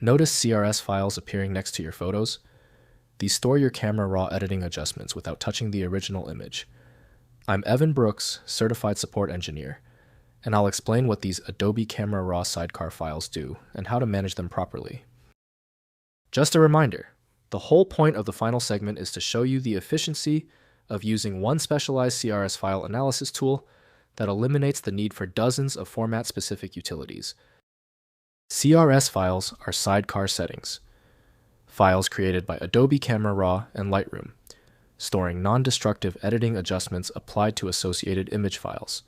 Notice CRS files appearing next to your photos? These store your Camera Raw editing adjustments without touching the original image. I'm Evan Brooks, Certified Support Engineer, and I'll explain what these Adobe Camera Raw Sidecar files do and how to manage them properly. Just a reminder, the whole point of the final segment is to show you the efficiency of using one specialized CRS file analysis tool that eliminates the need for dozens of format-specific utilities. CRS files are sidecar settings, files created by Adobe Camera Raw and Lightroom, storing non-destructive editing adjustments applied to associated image files.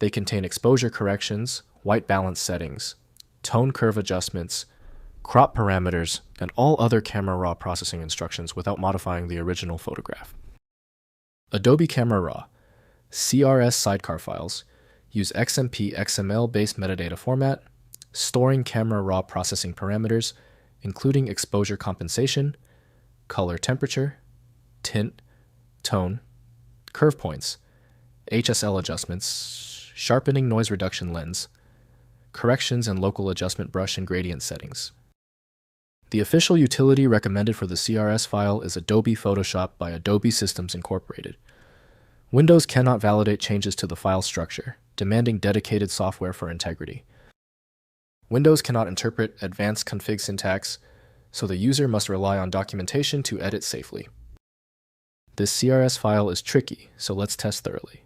They contain exposure corrections, white balance settings, tone curve adjustments, crop parameters, and all other Camera Raw processing instructions without modifying the original photograph. Adobe Camera Raw CRS sidecar files use XMP XML-based metadata format, storing Camera Raw processing parameters, including exposure compensation, color temperature, tint, tone, curve points, HSL adjustments, sharpening noise reduction lens, corrections and local adjustment brush and gradient settings. The official utility recommended for the CRS file is Adobe Photoshop by Adobe Systems Incorporated. Windows cannot validate changes to the file structure, demanding dedicated software for integrity. Windows cannot interpret advanced config syntax, so the user must rely on documentation to edit safely. This CRS file is tricky, so let's test thoroughly.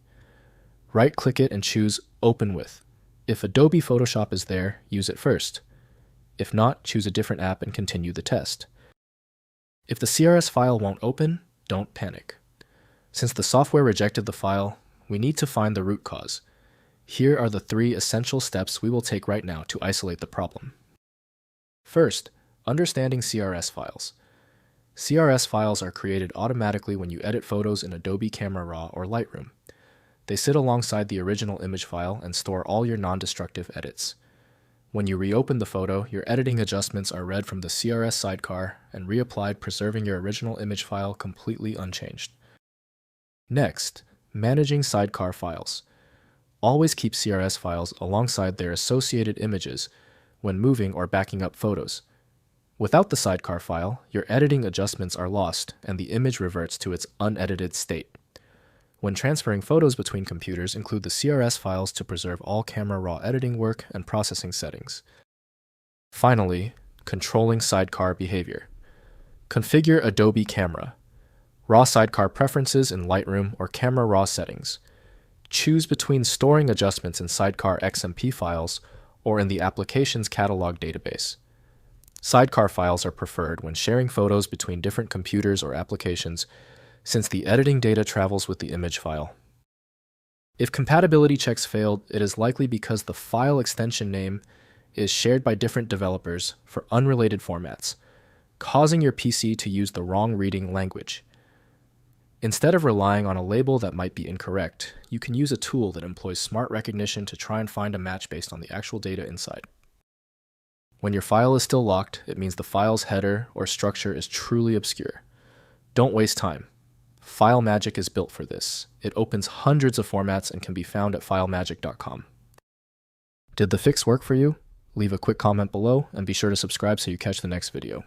Right-click it and choose Open With. If Adobe Photoshop is there, use it first. If not, choose a different app and continue the test. If the CRS file won't open, don't panic. Since the software rejected the file, we need to find the root cause. Here are the 3 essential steps we will take right now to isolate the problem. First, understanding CRS files. CRS files are created automatically when you edit photos in Adobe Camera Raw or Lightroom. They sit alongside the original image file and store all your non-destructive edits. When you reopen the photo, your editing adjustments are read from the CRS sidecar and reapplied, preserving your original image file completely unchanged. Next, managing sidecar files. Always keep CRS files alongside their associated images when moving or backing up photos. Without the sidecar file, your editing adjustments are lost and the image reverts to its unedited state. When transferring photos between computers, include the CRS files to preserve all Camera Raw editing work and processing settings. Finally, controlling sidecar behavior. Configure Adobe Camera Raw sidecar preferences in Lightroom or Camera Raw settings. Choose between storing adjustments in Sidecar XMP files or in the application's catalog database. Sidecar files are preferred when sharing photos between different computers or applications, since the editing data travels with the image file. If compatibility checks failed, it is likely because the file extension name is shared by different developers for unrelated formats, causing your PC to use the wrong reading language. Instead of relying on a label that might be incorrect, you can use a tool that employs smart recognition to try and find a match based on the actual data inside. When your file is still locked, it means the file's header or structure is truly obscure. Don't waste time. FileMagick is built for this. It opens hundreds of formats and can be found at filemagick.com. Did the fix work for you? Leave a quick comment below and be sure to subscribe so you catch the next video.